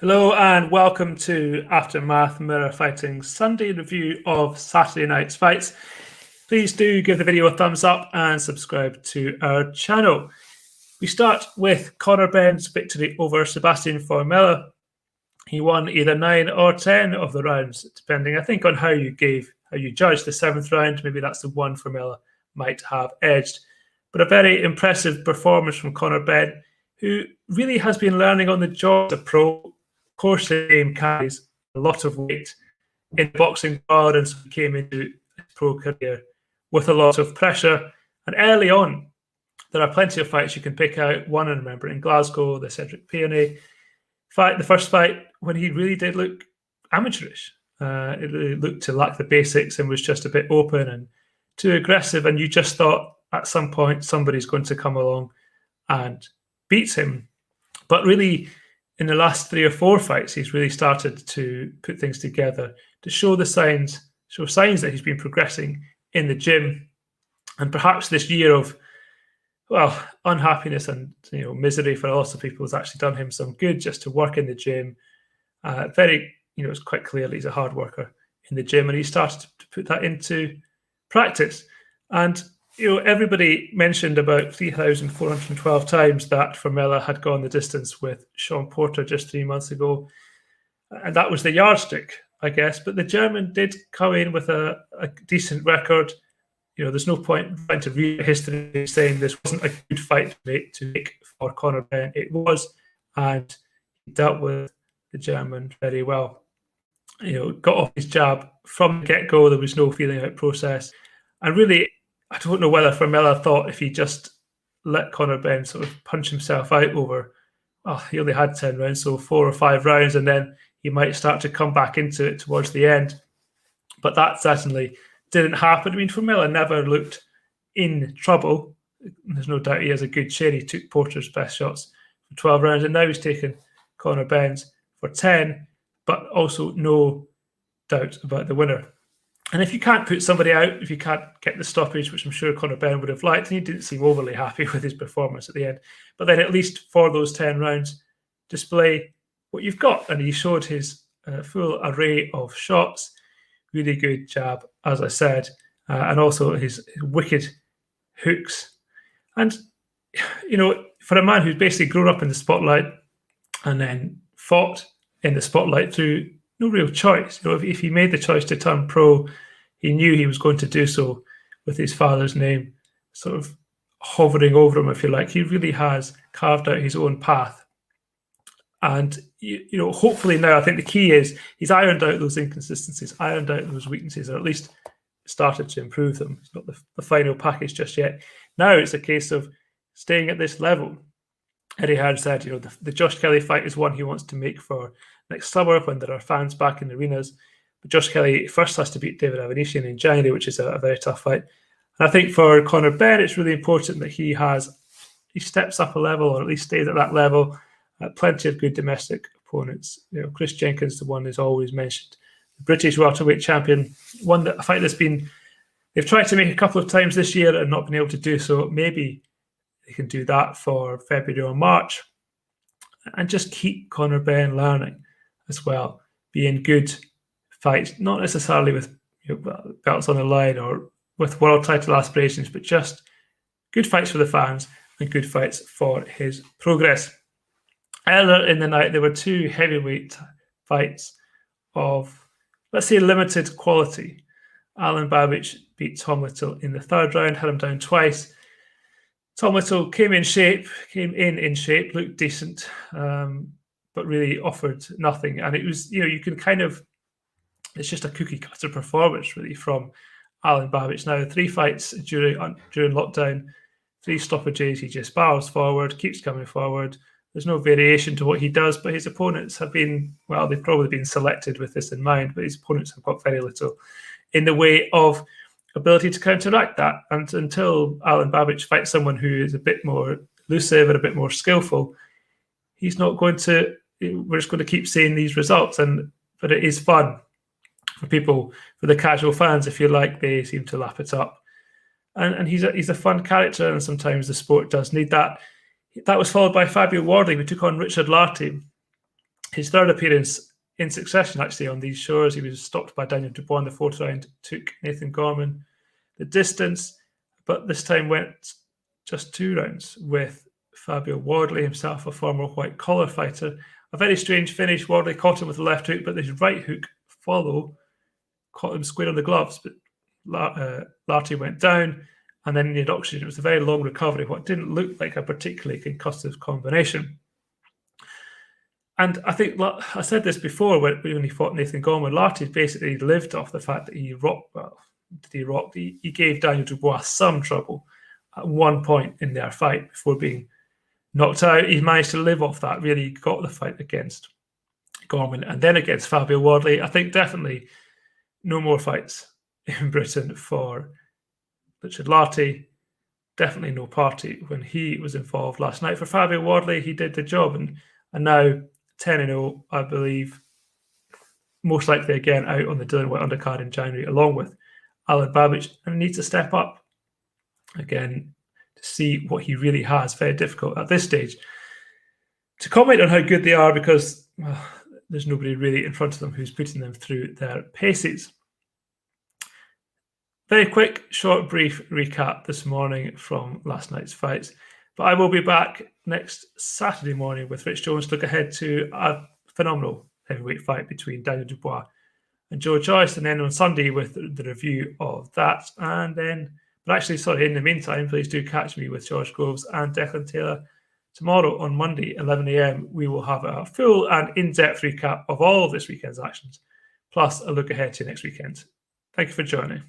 Hello and welcome to Aftermath Mirror Fighting's Sunday review of Saturday night's fights. Please do give the video a thumbs up and subscribe to our channel. We start with Conor Benn's victory over Sebastian Formella. He won either 9 or 10 of the rounds, depending, I think, on how you judged the 7th round. Maybe that's the one Formella might have edged. But a very impressive performance from Conor Benn, who really has been learning on the job as a pro. Of course, the game carries a lot of weight in the boxing world, and so he came into his pro career with a lot of pressure. And early on, there are plenty of fights you can pick out. One, I remember in Glasgow, the Cedric Peony fight, the first fight, when he really did look amateurish. It really looked to lack the basics and was just a bit open and too aggressive. And you just thought at some point somebody's going to come along and beat him. But really, in the last 3 or 4 fights, he's really started to put things together to show signs that he's been progressing in the gym. And perhaps this year of, unhappiness and misery for lots of people has actually done him some good, just to work in the gym. It's quite clear that he's a hard worker in the gym, and he started to put that into practice. And everybody mentioned about 3,412 times that Formella had gone the distance with Sean Porter just 3 months ago. And that was the yardstick, I guess. But the German did come in with a decent record. There's no point trying to read history saying this wasn't a good fight to make for Conor Benn. It was, and he dealt with the German very well. Got off his jab from the get-go. There was no feeling out process. And really, I don't know whether Formella thought if he just let Conor Benn sort of punch himself out over, he only had 10 rounds, so 4 or 5 rounds, and then he might start to come back into it towards the end. But that certainly didn't happen. I mean, Formella never looked in trouble. There's no doubt he has a good share. He took Porter's best shots for 12 rounds, and now he's taken Conor Benn's for 10, but also no doubt about the winner. And if you can't put somebody out, if you can't get the stoppage, which I'm sure Conor Benn would have liked, and he didn't seem overly happy with his performance at the end, but then at least for those 10 rounds, display what you've got. And he showed his full array of shots, really good jab, as I said, and also his wicked hooks. And, for a man who's basically grown up in the spotlight and then fought in the spotlight through no real choice. If he made the choice to turn pro, he knew he was going to do so with his father's name sort of hovering over him, if you like. He really has carved out his own path. And, hopefully now, I think the key is he's ironed out those inconsistencies, ironed out those weaknesses, or at least started to improve them. It's not the final package just yet. Now it's a case of staying at this level. Eddie Hearn said, the Josh Kelly fight is one he wants to make for next summer when there are fans back in the arenas. But Josh Kelly first has to beat David Avanesian in January, which is a very tough fight. And I think for Conor Benn, it's really important that he steps up a level, or at least stays at that level. Plenty of good domestic opponents. Chris Jenkins, the one who's always mentioned, the British welterweight champion, a fight that's they've tried to make a couple of times this year and not been able to do so. Maybe they can do that for February or March, and just keep Conor Benn learning as well, being good fights, not necessarily with belts on the line or with world title aspirations, but just good fights for the fans and good fights for his progress. Earlier in the night, there were 2 heavyweight fights of, let's say, limited quality. Alen Babic beat Tom Little in the 3rd round, had him down twice. Tom Little came in shape, looked decent, but really offered nothing. And it was, you can it's just a cookie cutter performance really from Alen Babic. Now, 3 fights during lockdown, 3 stoppages. He just barrels forward, keeps coming forward. There's no variation to what he does, but his opponents have been, they've probably been selected with this in mind, but his opponents have got very little in the way of ability to counteract that. And until Alen Babic fights someone who is a bit more elusive and a bit more skillful, we're just going to keep seeing these results. But it is fun for people, for the casual fans, if you like. They seem to lap it up. And he's a fun character, and sometimes the sport does need that. That was followed by Fabio Wardley, who took on Richard Lartey His third appearance in succession, actually, on these shores. He was stopped by Daniel Dubois in the 4th round, took Nathan Gorman the distance, but this time went just 2 rounds with Fabio Wardley, himself a former white collar fighter. A very strange finish. Wardley caught him with the left hook, but his right hook follow caught him square on the gloves. But Lartey went down, and then needed oxygen. It was a very long recovery, what didn't look like a particularly concussive combination. And I think, I said this before when he fought Nathan Gorman, Lartey basically lived off the fact that he rocked. Well, he gave Daniel Dubois some trouble at one point in their fight before being knocked out. He managed to live off that, really got the fight against Gorman and then against Fabio Wardley. I think definitely no more fights in Britain for Richard Lartey. Definitely no party when he was involved last night. For Fabio Wardley, he did the job, and now 10-0, I believe, most likely again out on the Dillian Whyte undercard in January, along with Alen Babic, and needs to step up again to see what he really has. Very difficult at this stage to comment on how good they are, because there's nobody really in front of them who's putting them through their paces. Very quick, short, brief recap this morning from last night's fights. But I will be back next Saturday morning with Rich Jones to look ahead to a phenomenal heavyweight fight between Daniel Dubois and Joe Joyce, and then on Sunday with the review of that. And then, but actually, sorry, in the meantime, please do catch me with George Groves and Declan Taylor tomorrow on Monday, 11 a.m. We will have a full and in-depth recap of all of this weekend's actions, plus a look ahead to next weekend. Thank you for joining.